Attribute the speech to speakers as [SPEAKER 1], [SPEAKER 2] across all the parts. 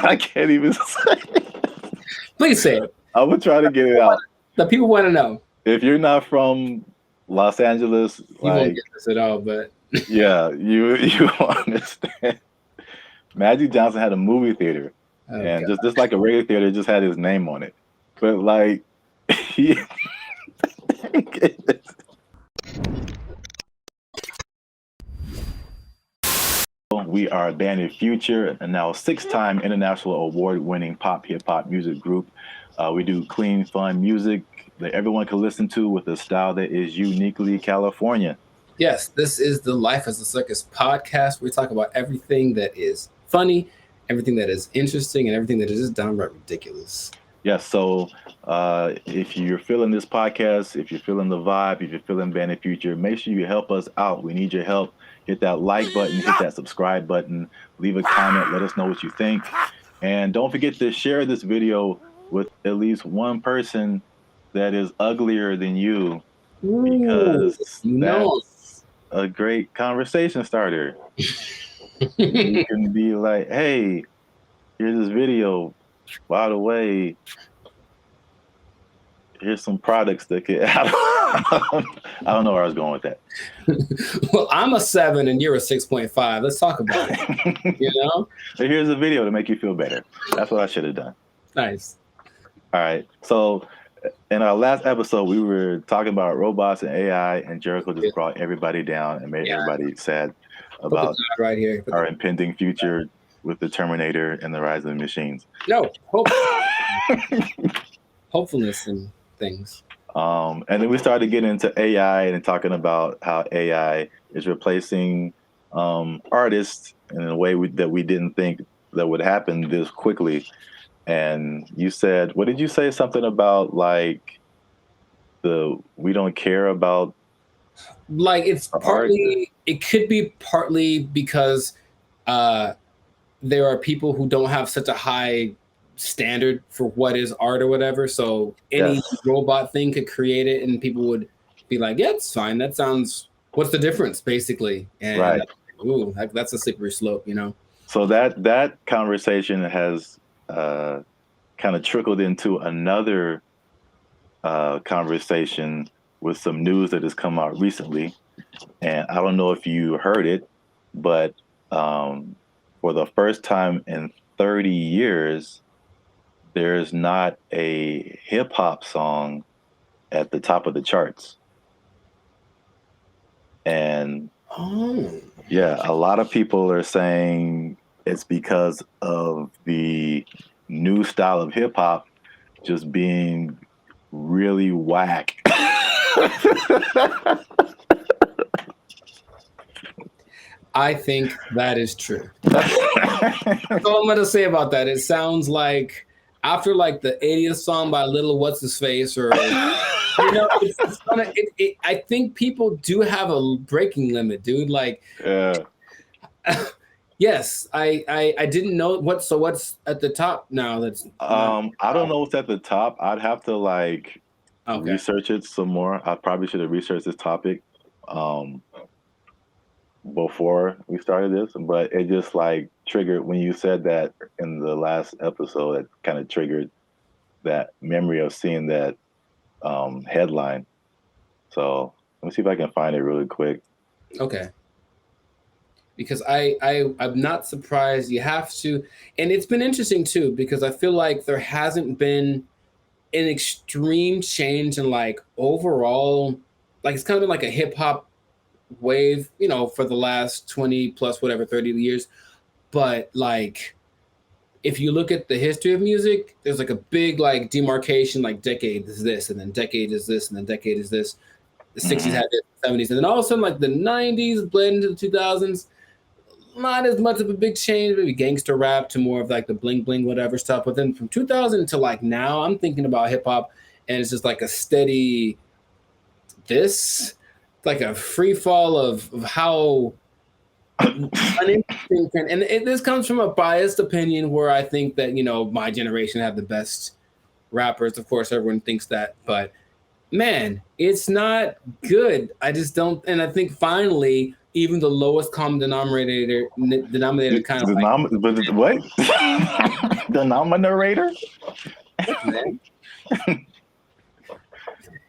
[SPEAKER 1] I can't even say.
[SPEAKER 2] Please say it.
[SPEAKER 1] I'm gonna try to get it out.
[SPEAKER 2] The people want to know.
[SPEAKER 1] If you're not from Los Angeles,
[SPEAKER 2] You won't
[SPEAKER 1] like,
[SPEAKER 2] get this at all, but
[SPEAKER 1] yeah, you understand. Magic Johnson had a movie theater, and
[SPEAKER 2] God.
[SPEAKER 1] just like a regular theater, it just had his name on it. But like, he, we are Bandit Future, and now 6-time international award-winning pop hip hop music group. We do clean, fun music that everyone can listen to with a style that is uniquely California.
[SPEAKER 2] Yes, this is the Life as a Circus podcast. We talk about everything that is funny, everything that is interesting, and everything that is just downright ridiculous.
[SPEAKER 1] Yes, so if you're feeling this podcast, if you're feeling the vibe, if you're feeling Bandit Future, make sure you help us out. We need your help. Hit that like button, hit that subscribe button, leave a comment, let us know what you think. And don't forget to share this video with at least one person that is uglier than you, because that's a great conversation starter. You can be like, hey, here's this video. By the way, here's some products that could. I don't know where I was going with that.
[SPEAKER 2] Well, I'm a 7 and you're a 6.5. Let's talk about it. You know?
[SPEAKER 1] So here's a video to make you feel better. That's what I should have done.
[SPEAKER 2] Nice.
[SPEAKER 1] All right. So in our last episode, we were talking about robots and AI, and Jericho just brought everybody down and made everybody sad about
[SPEAKER 2] right here.
[SPEAKER 1] Our impending future with the Terminator and the rise of the machines.
[SPEAKER 2] No, hopefulness and things.
[SPEAKER 1] And then we started getting into AI and talking about how AI is replacing artists in a way that we didn't think that would happen this quickly. And you said, what did you say? Something about like we don't care about.
[SPEAKER 2] Like it's partly, it could be partly because there are people who don't have such a high standard for what is art or whatever. So any robot thing could create it and people would be like, yeah, it's fine. That sounds, what's the difference basically? And ooh, that's a slippery slope, you know?
[SPEAKER 1] So that conversation has kind of trickled into another conversation with some news that has come out recently. And I don't know if you heard it, but for the first time in 30 years, there's not a hip hop song at the top of the charts. And yeah, a lot of people are saying it's because of the new style of hip hop just being really whack.
[SPEAKER 2] I think that is true. That's all I'm going to say about that. It sounds like after like the 80th song by Little What's His Face, or you know, I think people do have a breaking limit, dude. Like, yes, I didn't know what's at the top now. That's
[SPEAKER 1] I don't know what's at the top. I'd have to like research it some more. I probably should have researched this topic before we started this, but it just like triggered when you said that in the last episode. It kind of triggered that memory of seeing that headline. So let me see if I can find it really quick.
[SPEAKER 2] Okay. Because I'm not surprised. You have to, and it's been interesting too, because I feel like there hasn't been an extreme change in like overall, like it's kind of been like a hip hop wave, you know, for the last 20 plus whatever 30 years. But like if you look at the history of music, there's like a big like demarcation, like decade is this, and then decade is this, and then decade is this. The 60s had this, the 70s, and then all of a sudden like the 90s blend into the 2000s. Not as much of a big change, maybe gangster rap to more of like the bling bling whatever stuff. But then from 2000 to like now, I'm thinking about hip hop, and it's just like a steady like a free fall of how uninteresting. And this comes from a biased opinion where I think that, you know, my generation had the best rappers. Of course, everyone thinks that, but man, it's not good. I just don't. And I think finally even the lowest common denominator kind of
[SPEAKER 1] But what? Denominator?
[SPEAKER 2] man.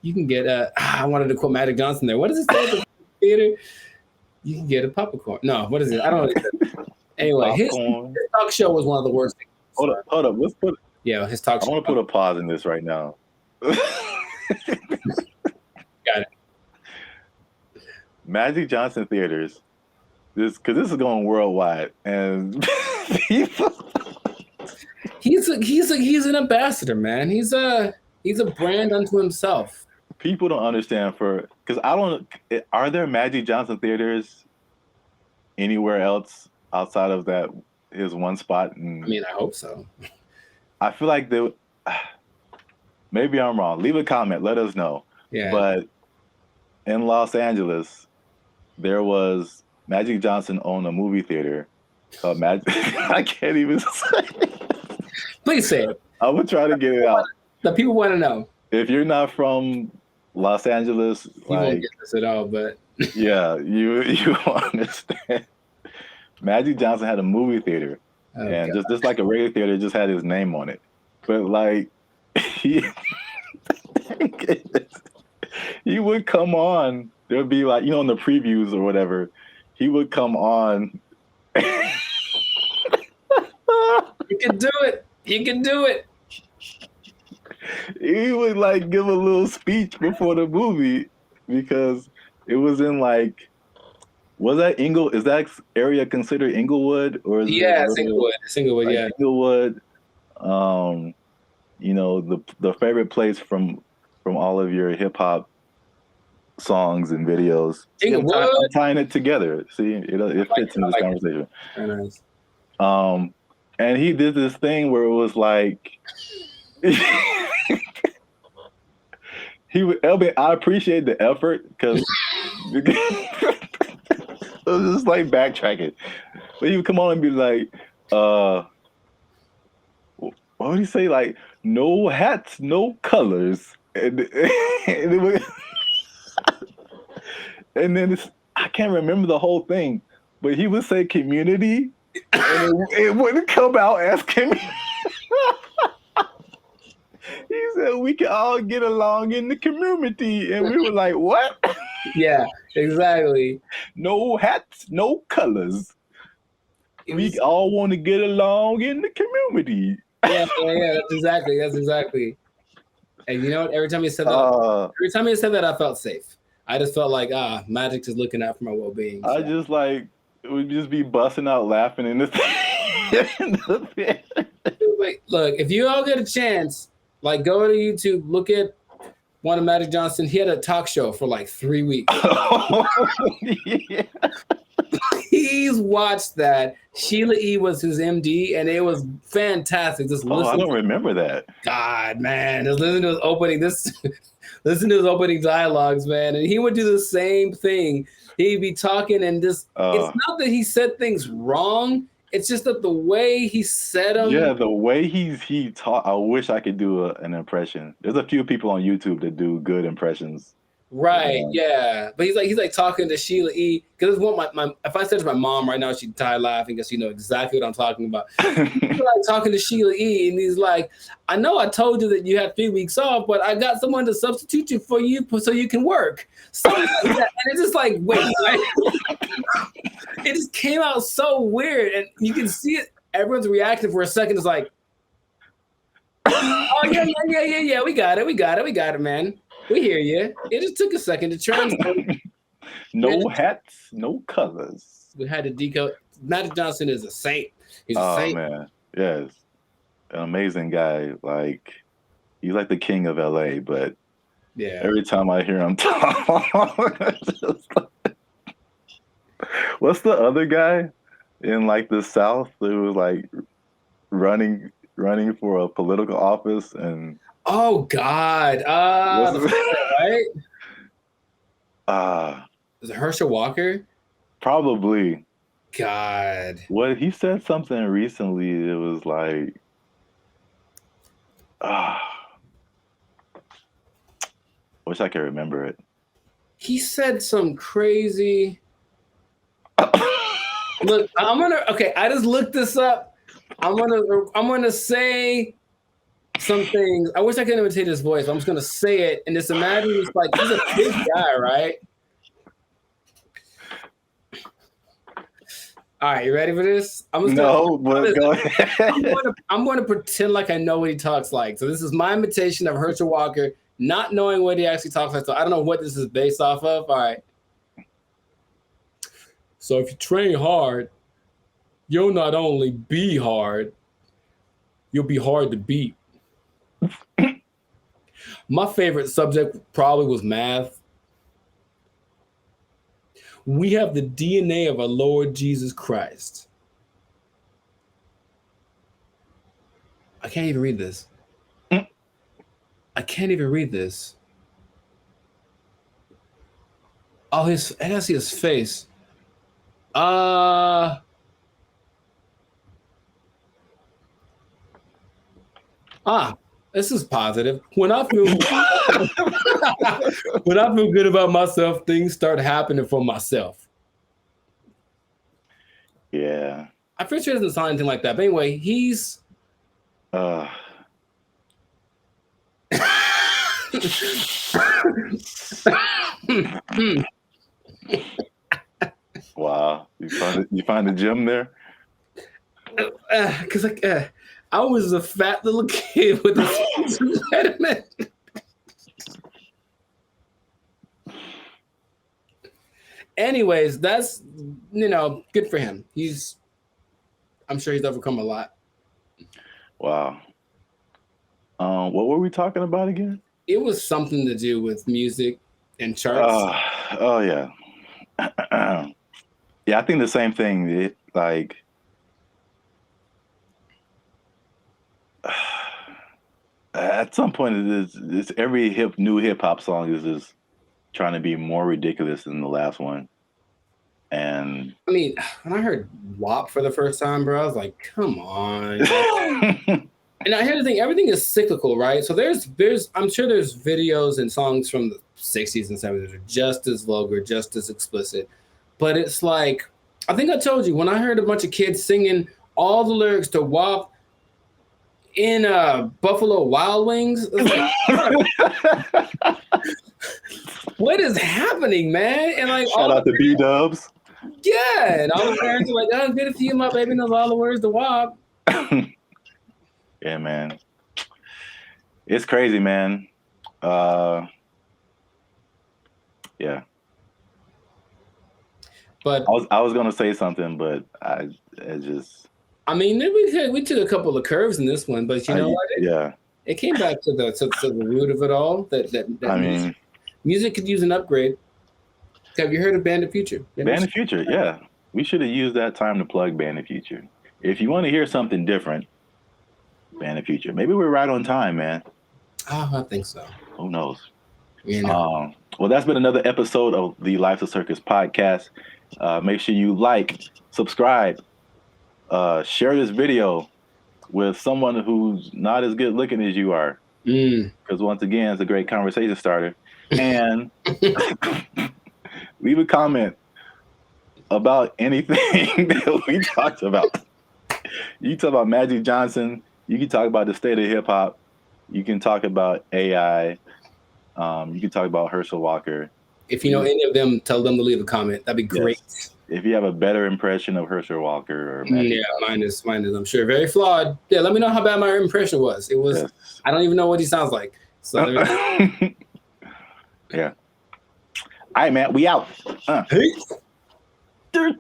[SPEAKER 2] You can get I wanted to quote Magic Johnson there. What does it say at the theater? You can get a popcorn. No, what is it? I don't know. Anyway, his talk show was one of the worst things.
[SPEAKER 1] Hold up. Let's put.
[SPEAKER 2] Yeah, his talk show.
[SPEAKER 1] I want to put a pause in this right now.
[SPEAKER 2] Got it.
[SPEAKER 1] Magic Johnson theaters. Because this is going worldwide, and people.
[SPEAKER 2] He's an ambassador, man. He's a brand unto himself.
[SPEAKER 1] People don't understand because are there Magic Johnson theaters anywhere else outside of his one spot?
[SPEAKER 2] I mean, I hope so.
[SPEAKER 1] I feel like maybe I'm wrong. Leave a comment. Let us know.
[SPEAKER 2] Yeah.
[SPEAKER 1] But in Los Angeles, there was Magic Johnson owned a movie theater called Magic. I can't even say it.
[SPEAKER 2] Please say it.
[SPEAKER 1] I'm going to try to get it out.
[SPEAKER 2] The people want to know.
[SPEAKER 1] If you're not from Los Angeles,
[SPEAKER 2] you won't get this at all, but
[SPEAKER 1] yeah, you understand. Magic Johnson had a movie theater, and God. just like a regular theater, just had his name on it. But like, he would come on. There'd be like, in the previews or whatever, he would come on.
[SPEAKER 2] You can do it. You can do it.
[SPEAKER 1] He would like give a little speech before the movie because it was in like, was that is that area considered Inglewood or?
[SPEAKER 2] It's Inglewood. It's Inglewood, like, yeah.
[SPEAKER 1] Inglewood, the favorite place from all of your hip hop songs and videos.
[SPEAKER 2] Inglewood.
[SPEAKER 1] Tying it together. See, it fits in this conversation.
[SPEAKER 2] Very nice.
[SPEAKER 1] And he did this thing where it was like. I appreciate the effort because it was just like backtracking. But he would come on and be like, what would he say? Like, no hats, no colors. And then I can't remember the whole thing, but he would say community and it wouldn't come out as community. He said we can all get along in the community, and we were like, "What?"
[SPEAKER 2] Yeah, exactly.
[SPEAKER 1] No hats, no colors. We all want to get along in the community.
[SPEAKER 2] Yeah. That's exactly. And you know what? Every time he said that, I felt safe. I just felt like, Magic's is looking out for my well-being. So.
[SPEAKER 1] I just would just be busting out laughing in the
[SPEAKER 2] Wait, look, if you all get a chance. Like, go to YouTube, look at one of Magic Johnson. He had a talk show for like 3 weeks.
[SPEAKER 1] Yeah.
[SPEAKER 2] Please watch that. Sheila E. was his MD, and it was fantastic. Just listen.
[SPEAKER 1] I don't remember that.
[SPEAKER 2] God, man. Just listen to his opening. Listen to his opening dialogues, man. And he would do the same thing. He'd be talking and just, it's not that he said things wrong. It's just that the way he said them.
[SPEAKER 1] Yeah, the way he taught. I wish I could do an impression. There's a few people on YouTube that do good impressions.
[SPEAKER 2] Right. Yeah. But he's like talking to Sheila E. Because if I said to my mom right now, she'd die laughing because she know exactly what I'm talking about. He's like talking to Sheila E. And he's like, I know I told you that you had 3 weeks off, but I got someone to substitute you for you so you can work. Something like that. And it's just like, wait, right? It just came out so weird. And you can see it. Everyone's reaction for a second is like, oh, yeah. We got it, man. We hear you. It just took a second to translate.
[SPEAKER 1] No hats, no colors.
[SPEAKER 2] We had to decode. Magic Johnson is a saint. He's a saint.
[SPEAKER 1] Oh, man. Yes. An amazing guy. Like, he's like the king of LA, but
[SPEAKER 2] yeah.
[SPEAKER 1] Every time I hear him talk, what's the other guy in like the South who was like running for a political office and
[SPEAKER 2] oh God, right? Is it Herschel Walker?
[SPEAKER 1] Probably.
[SPEAKER 2] God.
[SPEAKER 1] What he said something recently. It was like, wish I could remember it.
[SPEAKER 2] He said some crazy. Look, I just looked this up. I'm gonna say some things. I wish I could imitate his voice. I'm just gonna say it, and just imagine it's like he's a big guy, right? All right, you ready for this?
[SPEAKER 1] Go ahead.
[SPEAKER 2] I'm going to pretend like I know what he talks like. So this is my imitation of Herschel Walker, not knowing what he actually talks like. So I don't know what this is based off of. All right. So if you train hard, you'll not only be hard, you'll be hard to beat. My favorite subject probably was math. We have the DNA of our Lord Jesus Christ. I can't even read this. I can't even read this. Oh, I gotta see his face. This is positive. When I feel good about myself, things start happening for myself.
[SPEAKER 1] Yeah.
[SPEAKER 2] I'm pretty sure it doesn't sound anything like that. But anyway, he's
[SPEAKER 1] Wow. You find the gem there?
[SPEAKER 2] Because I was a fat little kid with a speech impediment. Anyways, that's good for him. I'm sure he's overcome a lot.
[SPEAKER 1] Wow. What were we talking about again?
[SPEAKER 2] It was something to do with music and charts.
[SPEAKER 1] Oh yeah. Yeah, I think the same thing. At some point, it's every new hip hop song is just trying to be more ridiculous than the last one. And
[SPEAKER 2] I mean, when I heard WAP for the first time, bro, I was like, come on. And I hear the thing, everything is cyclical, right? So I'm sure there's videos and songs from the 60s and 70s that are just as vulgar, just as explicit. But it's like, I think I told you, when I heard a bunch of kids singing all the lyrics to WAP in Buffalo Wild Wings, like, what is happening, man? And like,
[SPEAKER 1] shout out to B-Dubs.
[SPEAKER 2] Yeah, and all the parents are like, "Oh, good for you, my baby knows all the words to WAP."
[SPEAKER 1] Yeah, man, it's crazy, man. Yeah,
[SPEAKER 2] but
[SPEAKER 1] I was gonna say something, but I just.
[SPEAKER 2] I mean, we took a couple of curves in this one, but you know what?
[SPEAKER 1] Yeah,
[SPEAKER 2] it came back to the root of it all. That music could use an upgrade. Have you heard of Band of Future?
[SPEAKER 1] Band of Future, yeah. We should have used that time to plug Band of Future. If you want to hear something different, Band of Future. Maybe we're right on time, man.
[SPEAKER 2] Oh, I think so.
[SPEAKER 1] Who knows?
[SPEAKER 2] Well,
[SPEAKER 1] that's been another episode of the Life's a Circus podcast. Make sure you like, subscribe, share this video with someone who's not as good looking as you are. Because once again, it's a great conversation starter. And leave a comment about anything that we talked about. You can talk about Magic Johnson. You can talk about the state of hip hop. You can talk about AI. You can talk about Herschel Walker.
[SPEAKER 2] If you know any of them, tell them to leave a comment. That'd be great.
[SPEAKER 1] Yes. If you have a better impression of Herschel Walker or Magic
[SPEAKER 2] mine is. I'm sure very flawed. Yeah, let me know how bad my impression was. It was. Yes. I don't even know what he sounds like. So.
[SPEAKER 1] Yeah. All right, man. We out.
[SPEAKER 2] Peace.
[SPEAKER 1] They're